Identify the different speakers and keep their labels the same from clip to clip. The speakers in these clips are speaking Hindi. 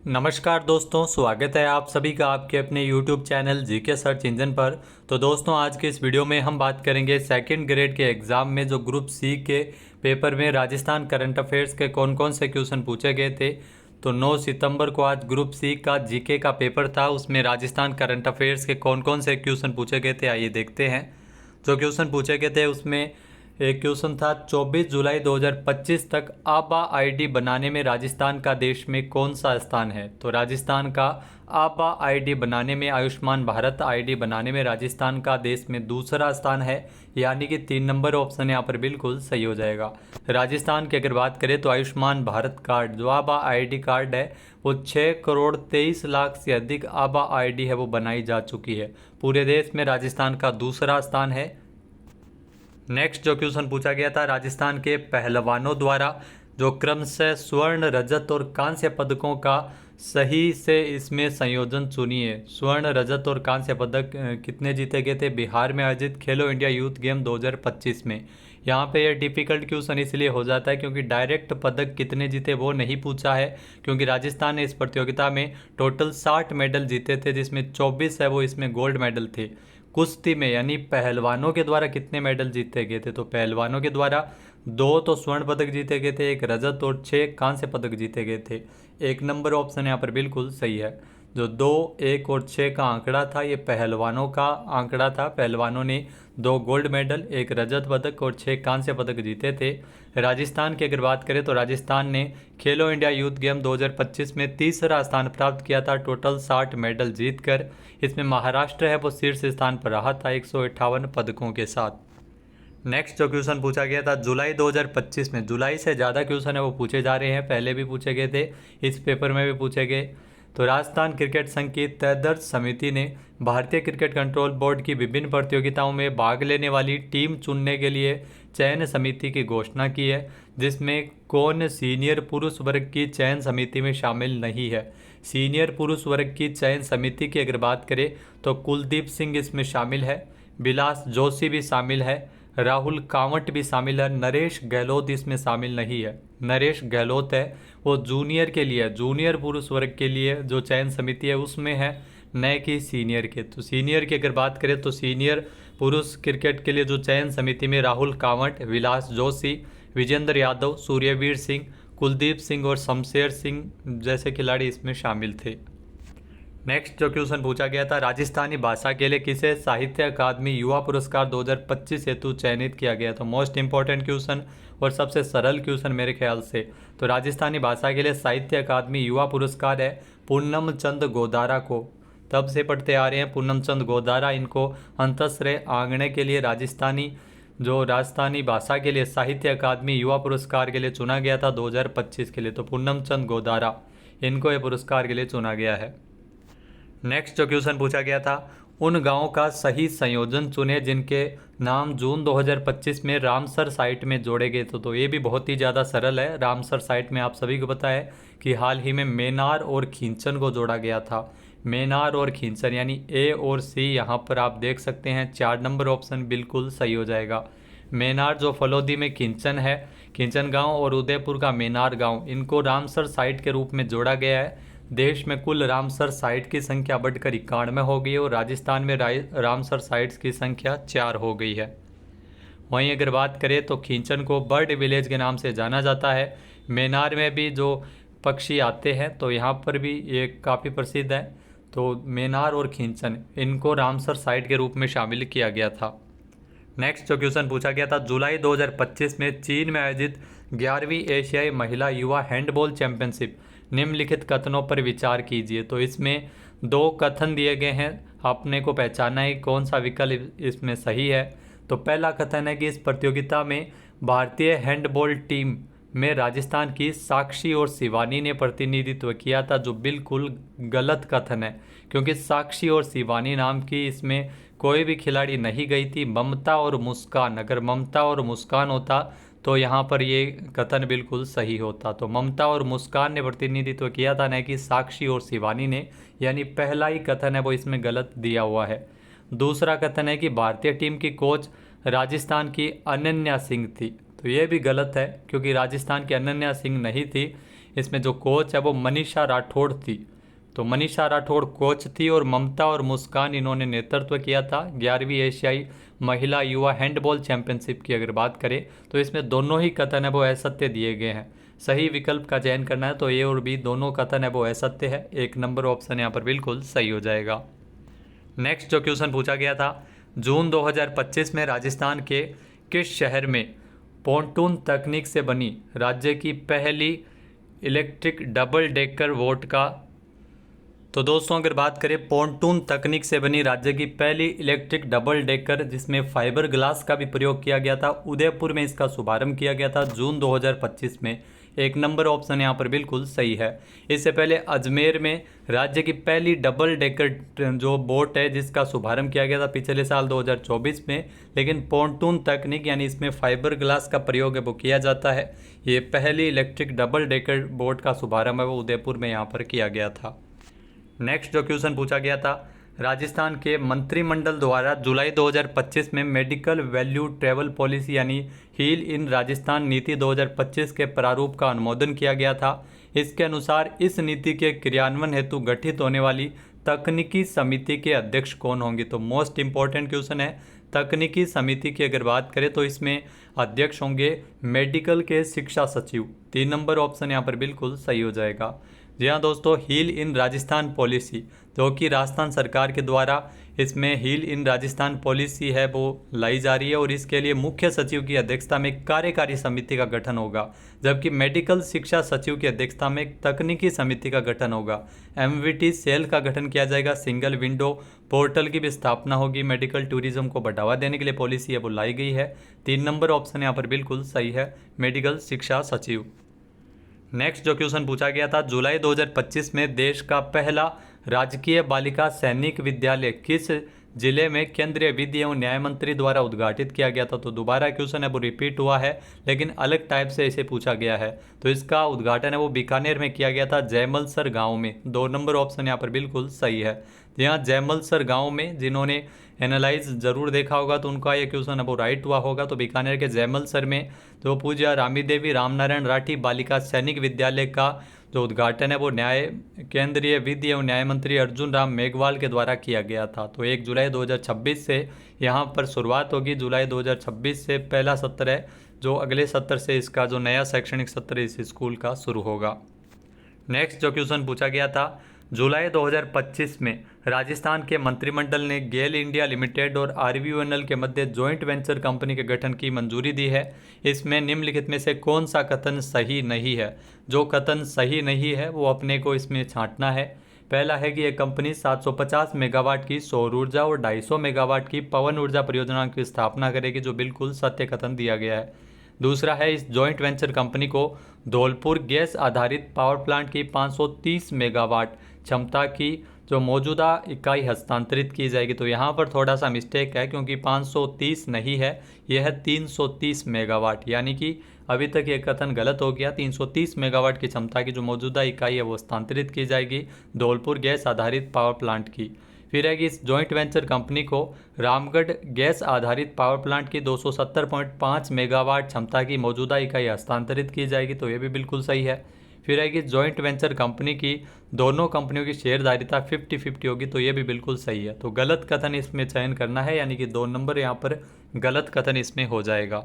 Speaker 1: नमस्कार दोस्तों, स्वागत है आप सभी का आपके अपने YouTube channel GK search engine पर। तो दोस्तों, आज के इस वीडियो में हम बात करेंगे सेकंड ग्रेड के एग्ज़ाम में जो ग्रुप सी के पेपर में राजस्थान करंट अफेयर्स के कौन कौन से क्वेश्चन पूछे गए थे। तो 9 सितंबर को आज ग्रुप सी का जीके का पेपर था, उसमें राजस्थान करंट अफेयर्स के कौन कौन से क्वेश्चन पूछे गए थे, आइए देखते हैं। जो क्वेश्चन पूछे गए थे उसमें एक क्वेश्चन था 24 जुलाई 2025 तक आबा आईडी बनाने में राजस्थान का देश में कौन सा स्थान है। तो राजस्थान का आबा आईडी बनाने में, आयुष्मान भारत आईडी बनाने में राजस्थान का देश में दूसरा स्थान है, यानी कि 3 नंबर ऑप्शन यहाँ पर बिल्कुल सही हो जाएगा। राजस्थान की अगर बात करें तो आयुष्मान भारत कार्ड जो आबा आईडी कार्ड है वो 6,23,00,000 से अधिक आबा आईडी है वो बनाई जा चुकी है। पूरे देश में राजस्थान का दूसरा स्थान है। नेक्स्ट जो क्वेश्चन पूछा गया था, राजस्थान के पहलवानों द्वारा जो क्रमशः स्वर्ण, रजत और कांस्य पदकों का सही से इसमें संयोजन चुनिए। स्वर्ण, रजत और कांस्य पदक कितने जीते गए थे बिहार में आयोजित खेलो इंडिया यूथ गेम 2025 में। यहाँ पे ये डिफ़िकल्ट क्वेश्चन इसलिए हो जाता है क्योंकि डायरेक्ट पदक कितने जीते वो नहीं पूछा है, क्योंकि राजस्थान ने इस प्रतियोगिता में टोटल 60 मेडल जीते थे, जिसमें 24 है वो इसमें गोल्ड मेडल थे। कुश्ती में यानी पहलवानों के द्वारा कितने मेडल जीते गए थे, तो पहलवानों के द्वारा 2 तो स्वर्ण पदक जीते गए थे, 1 रजत और 6 कांस्य पदक जीते गए थे। 1 नंबर ऑप्शन यहाँ पर बिल्कुल सही है। जो 2, 1 और 6 का आंकड़ा था ये पहलवानों का आंकड़ा था। पहलवानों ने 2 गोल्ड मेडल, 1 रजत पदक और 6 कांस्य पदक जीते थे। राजस्थान की अगर बात करें तो राजस्थान ने खेलो इंडिया यूथ गेम 2025 में तीसरा स्थान प्राप्त किया था, टोटल 60 मेडल जीतकर। इसमें महाराष्ट्र है वो शीर्ष स्थान पर रहा था 158 पदकों के साथ। नेक्स्ट जो क्वेश्चन पूछा गया था जुलाई 2025 में, जुलाई से ज़्यादा क्वेश्चन है वो पूछे जा रहे हैं, पहले भी पूछे गए थे, इस पेपर में भी पूछे गए। तो राजस्थान क्रिकेट संघ की तयदर्ज समिति ने भारतीय क्रिकेट कंट्रोल बोर्ड की विभिन्न प्रतियोगिताओं में भाग लेने वाली टीम चुनने के लिए चयन समिति की घोषणा की है, जिसमें कौन सीनियर पुरुष वर्ग की चयन समिति में शामिल नहीं है। सीनियर पुरुष वर्ग की चयन समिति की अगर बात करें तो कुलदीप सिंह इसमें शामिल है, विलास जोशी भी शामिल है, राहुल कांवट भी शामिल है, नरेश गहलोत इसमें शामिल नहीं है। नरेश गहलोत है वो जूनियर के लिए, जूनियर पुरुष वर्ग के लिए जो चयन समिति है उसमें है, न कि सीनियर के। तो सीनियर की अगर बात करें तो सीनियर पुरुष क्रिकेट के लिए जो चयन समिति में राहुल कांवट, विलास जोशी, विजेंद्र यादव, सूर्यवीर सिंह, कुलदीप सिंह और शमशेर सिंह जैसे खिलाड़ी इसमें शामिल थे। नेक्स्ट जो क्वेश्चन पूछा गया था, राजस्थानी भाषा के लिए किसे साहित्य अकादमी युवा पुरस्कार 2025 हेतु चयनित किया गया। तो मोस्ट इंपॉर्टेंट क्वेश्चन और सबसे सरल क्वेश्चन मेरे ख्याल से। तो राजस्थानी भाषा के लिए साहित्य अकादमी युवा पुरस्कार है पूनम चंद गोदारा को, तब से पढ़ते आ रहे हैं पूनम चंद गोदारा। इनको अंतःश्रेय आंगणे के लिए राजस्थानी भाषा के लिए साहित्य अकादमी युवा पुरस्कार के लिए चुना गया था 2025 के लिए। तो पूनम चंद गोदारा इनको ये पुरस्कार के लिए चुना गया है। नेक्स्ट जो क्वेश्चन पूछा गया था, उन गांवों का सही संयोजन चुने जिनके नाम जून 2025 में रामसर साइट में जोड़े गए थे। तो ये भी बहुत ही ज़्यादा सरल है। रामसर साइट में आप सभी को पता है कि हाल ही में मेनार और खींचन को जोड़ा गया था। मेनार और खींचन यानी ए और सी, यहाँ पर आप देख सकते हैं 4 नंबर ऑप्शन बिल्कुल सही हो जाएगा। मेनार जो फलोदी में खींचन है, खींचन गाँव, और उदयपुर का मेनार गाँव, इनको रामसर साइट के रूप में जोड़ा गया है। देश में कुल रामसर साइट की संख्या बढ़कर 91 हो गई है और राजस्थान में रामसर साइट्स की संख्या 4 हो गई है। वहीं अगर बात करें तो खींचन को बर्ड विलेज के नाम से जाना जाता है। मेनार में भी जो पक्षी आते हैं तो यहाँ पर भी ये काफ़ी प्रसिद्ध है। तो मेनार और खींचन इनको रामसर साइट के रूप में शामिल किया गया था। नेक्स्ट जो क्वेश्चन पूछा गया था, जुलाई 2025 में चीन में आयोजित 11वीं एशियाई महिला युवा हैंडबॉल चैंपियनशिप निम्नलिखित कथनों पर विचार कीजिए। तो इसमें 2 कथन दिए गए हैं, आपने को पहचाना है कौन सा विकल्प इसमें सही है। तो पहला कथन है कि इस प्रतियोगिता में भारतीय हैंडबॉल टीम में राजस्थान की साक्षी और शिवानी ने प्रतिनिधित्व किया था, जो बिल्कुल गलत कथन है, क्योंकि साक्षी और शिवानी नाम की इसमें कोई भी खिलाड़ी नहीं गई थी। ममता और मुस्कान, अगर ममता और मुस्कान होता तो यहाँ पर ये कथन बिल्कुल सही होता। तो ममता और मुस्कान ने प्रतिनिधित्व किया था, न कि साक्षी और शिवानी ने, यानी पहला ही कथन है वो इसमें गलत दिया हुआ है। दूसरा कथन है कि भारतीय टीम की कोच राजस्थान की अनन्या सिंह थी। तो ये भी गलत है, क्योंकि राजस्थान की अनन्या सिंह नहीं थी। इसमें जो कोच है वो मनीषा राठौड़ थी। तो मनीषा राठौड़ कोच थी और ममता और मुस्कान इन्होंने नेतृत्व किया था 11वीं एशियाई महिला युवा हैंडबॉल चैंपियनशिप की अगर बात करें तो इसमें दोनों ही कथन है वो असत्य दिए गए हैं। सही विकल्प का चयन करना है तो ए और बी दोनों कथन है वो असत्य है। 1 नंबर ऑप्शन यहाँ पर बिल्कुल सही हो जाएगा। नेक्स्ट जो क्वेश्चन पूछा गया था, जून 2025 में राजस्थान के किस शहर में पोंटून तकनीक से बनी राज्य की पहली इलेक्ट्रिक डबल डेकर बोट का। तो दोस्तों अगर बात करें पोंटून तकनीक से बनी राज्य की पहली इलेक्ट्रिक डबल डेकर जिसमें फाइबर ग्लास का भी प्रयोग किया गया था, उदयपुर में इसका शुभारंभ किया गया था जून 2025 में। 1 नंबर ऑप्शन यहाँ पर बिल्कुल सही है। इससे पहले अजमेर में राज्य की पहली डबल डेकर जो बोट है जिसका शुभारंभ किया गया था पिछले साल 2024 में, लेकिन पोंटून तकनीक यानी इसमें फाइबर ग्लास का प्रयोग है वो किया जाता है। ये पहली इलेक्ट्रिक डबल डेकर बोट का शुभारंभ है वो उदयपुर में यहाँ पर किया गया था। नेक्स्ट जो क्वेश्चन पूछा गया था, राजस्थान के मंत्रिमंडल द्वारा जुलाई 2025 में मेडिकल वैल्यू ट्रैवल पॉलिसी यानी हील इन राजस्थान नीति 2025 के प्रारूप का अनुमोदन किया गया था। इसके अनुसार इस नीति के क्रियान्वयन हेतु गठित होने वाली तकनीकी समिति के अध्यक्ष कौन होंगे। तो मोस्ट इंपॉर्टेंट क्वेश्चन है। तकनीकी समिति की अगर बात करें तो इसमें अध्यक्ष होंगे मेडिकल के शिक्षा सचिव। 3 नंबर ऑप्शन यहाँ पर बिल्कुल सही हो जाएगा। जी हाँ दोस्तों, हील इन राजस्थान पॉलिसी जो कि राजस्थान सरकार के द्वारा इसमें हील इन राजस्थान पॉलिसी है वो लाई जा रही है और इसके लिए मुख्य सचिव की अध्यक्षता में एक कार्यकारी समिति का गठन होगा, जबकि मेडिकल शिक्षा सचिव की अध्यक्षता में एक तकनीकी समिति का गठन होगा। एमवीटी सेल का गठन किया जाएगा। सिंगल विंडो पोर्टल की भी स्थापना होगी। मेडिकल टूरिज्म को बढ़ावा देने के लिए पॉलिसी है वो लाई गई है। 3 नंबर ऑप्शन यहाँ पर बिल्कुल सही है, मेडिकल शिक्षा सचिव। नेक्स्ट जो क्वेश्चन पूछा गया था, जुलाई 2025 में देश का पहला राजकीय बालिका सैनिक विद्यालय किस जिले में केंद्रीय विधि एवं न्याय मंत्री द्वारा उद्घाटित किया गया था। तो दोबारा क्वेश्चन है वो रिपीट हुआ है लेकिन अलग टाइप से इसे पूछा गया है। तो इसका उद्घाटन है वो बीकानेर में किया गया था, जयमलसर गांव में। 2 नंबर ऑप्शन यहाँ पर बिल्कुल सही है। यहाँ जयमलसर गांव में जिन्होंने एनालाइज जरूर देखा होगा तो उनका ये क्वेश्चन अब राइट हुआ होगा। तो बीकानेर के जयमलसर में जो पूज्य रामी देवी रामनारायण राठी बालिका सैनिक विद्यालय का जो उद्घाटन है वो केंद्रीय विधि एवं न्याय मंत्री अर्जुन राम मेघवाल के द्वारा किया गया था। तो 1 जुलाई 2026 से यहाँ पर शुरुआत होगी। जुलाई 2026 से पहला सत्र है, जो अगले सत्र से इसका जो नया शैक्षणिक सत्र इस स्कूल का शुरू होगा। नेक्स्ट जो क्वेश्चन पूछा गया था, जुलाई 2025 में राजस्थान के मंत्रिमंडल ने गेल इंडिया लिमिटेड और आरवीओएनएल के मध्य जॉइंट वेंचर कंपनी के गठन की मंजूरी दी है। इसमें निम्नलिखित में से कौन सा कथन सही नहीं है। जो कथन सही नहीं है वो अपने को इसमें छांटना है। पहला है कि यह कंपनी 750 मेगावाट की सौर ऊर्जा और 250 मेगावाट की पवन ऊर्जा परियोजना की स्थापना करेगी, जो बिल्कुल सत्य कथन दिया गया है। दूसरा है, इस जॉइंट वेंचर कंपनी को धौलपुर गैस आधारित पावर प्लांट की 530 मेगावाट क्षमता की जो मौजूदा इकाई हस्तांतरित की जाएगी। तो यहाँ पर थोड़ा सा मिस्टेक है क्योंकि 530 नहीं है, यह है 330 मेगावाट, यानी कि अभी तक ये कथन गलत हो गया। 330 मेगावाट की क्षमता की जो मौजूदा इकाई है वो हस्तांतरित की जाएगी धौलपुर गैस आधारित पावर प्लांट की। फिर है कि इस जॉइंट वेंचर कंपनी को रामगढ़ गैस आधारित पावर प्लांट की 270.5 मेगावाट क्षमता की मौजूदा इकाई हस्तांतरित की जाएगी। तो ये भी बिल्कुल सही है। फिर है कि जॉइंट वेंचर कंपनी की दोनों कंपनियों की शेयरधारिता 50-50 होगी। तो ये भी बिल्कुल सही है। तो गलत कथन इसमें चयन करना है, यानी कि 2 नंबर यहाँ पर गलत कथन इसमें हो जाएगा।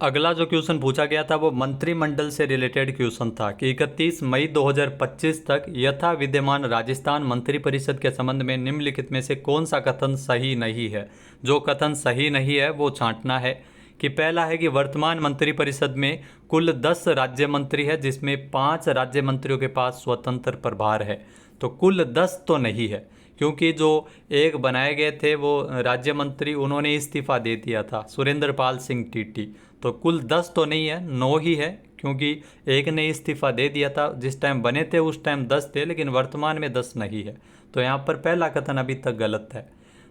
Speaker 1: अगला जो क्वेश्चन पूछा गया था वो मंत्रिमंडल से रिलेटेड क्वेश्चन था कि 31 मई 2025 तक यथा विद्यमान राजस्थान मंत्रिपरिषद के संबंध में निम्नलिखित में से कौन सा कथन सही नहीं है। जो कथन सही नहीं है वो छांटना है। कि पहला है कि वर्तमान मंत्रिपरिषद में कुल 10 राज्य मंत्री है, जिसमें 5 राज्य मंत्रियों के पास स्वतंत्र प्रभार है। तो कुल 10 तो नहीं है, क्योंकि जो एक बनाए गए थे वो राज्य मंत्री उन्होंने इस्तीफा दे दिया था, सुरेंद्र पाल सिंह टीटी। तो कुल 10 तो नहीं है, 9 ही है, क्योंकि एक ने इस्तीफा दे दिया था। जिस टाइम बने थे उस टाइम 10 थे, लेकिन वर्तमान में 10 नहीं है। तो यहाँ पर पहला कथन अभी तक गलत है।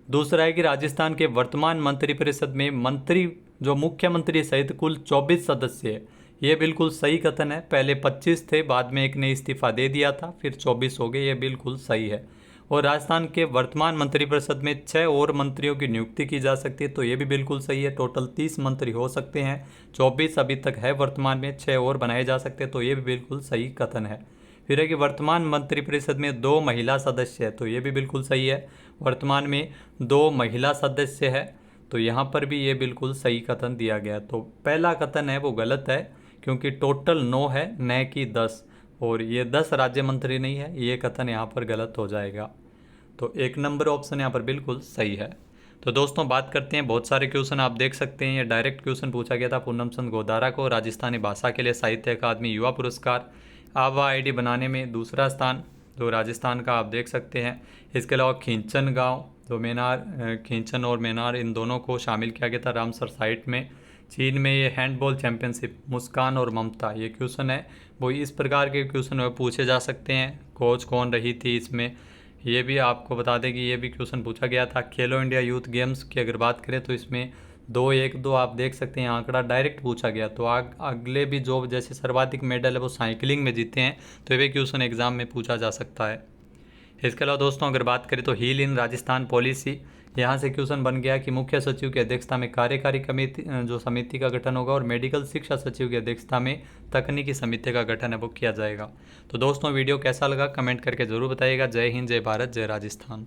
Speaker 1: दूसरा है कि राजस्थान के वर्तमान मंत्रिपरिषद में मंत्री जो मुख्यमंत्री सहित कुल 24 सदस्य है। ये बिल्कुल सही कथन है। पहले 25 थे, बाद में एक ने इस्तीफा दे दिया था, फिर 24 हो गए। ये बिल्कुल सही है। और राजस्थान के वर्तमान मंत्रिपरिषद में 6 और मंत्रियों की नियुक्ति की जा सकती है, तो ये भी बिल्कुल सही है। टोटल 30 मंत्री हो सकते हैं, 24 अभी तक है वर्तमान में, 6 और बनाए जा सकते हैं, तो ये भी बिल्कुल सही कथन है। फिर है कि वर्तमान मंत्रिपरिषद में 2 महिला सदस्य है, तो ये भी बिल्कुल सही है। वर्तमान में 2 महिला सदस्य है, तो यहाँ पर भी ये बिल्कुल सही कथन दिया गया। तो पहला कथन है वो गलत है, क्योंकि टोटल 9 है न कि 10, और ये 10 राज्य मंत्री नहीं है, ये कथन यहाँ पर गलत हो जाएगा। तो 1 नंबर ऑप्शन यहाँ पर बिल्कुल सही है। तो दोस्तों बात करते हैं, बहुत सारे क्वेश्चन आप देख सकते हैं। ये डायरेक्ट क्वेश्चन पूछा गया था पूनम चंद गोदारा को, राजस्थानी भाषा के लिए साहित्य अकादमी युवा पुरस्कार, आभा आईडी बनाने में दूसरा स्थान, जो राजस्थान का आप देख सकते हैं। इसके अलावा खींचन गांव, जो मेनार, खींचन और मेनार इन दोनों को शामिल किया गया था रामसर साइट में। चीन में ये हैंडबॉल चैंपियनशिप, मुस्कान और ममता, ये क्वेश्चन है वो इस प्रकार के क्वेश्चन पूछे जा सकते हैं। कोच कौन रही थी इसमें, ये भी आपको बता दें कि ये भी क्वेश्चन पूछा गया था। खेलो इंडिया यूथ गेम्स की अगर बात करें तो इसमें 2-1-2 आप देख सकते हैं, आंकड़ा डायरेक्ट पूछा गया। तो अगले भी जो जैसे सर्वाधिक मेडल है वो साइकिलिंग में जीते हैं, तो ये भी क्वेश्चन एग्जाम में पूछा जा सकता है। इसके अलावा दोस्तों अगर बात करें तो हील इन राजस्थान पॉलिसी, यहाँ से क्वेश्चन बन गया कि मुख्य सचिव की अध्यक्षता में कार्यकारी कमेटी जो समिति का गठन होगा, और मेडिकल शिक्षा सचिव की अध्यक्षता में तकनीकी समिति का गठन है वो किया जाएगा। तो दोस्तों वीडियो कैसा लगा कमेंट करके ज़रूर बताइएगा। जय हिंद, जय भारत, जय राजस्थान।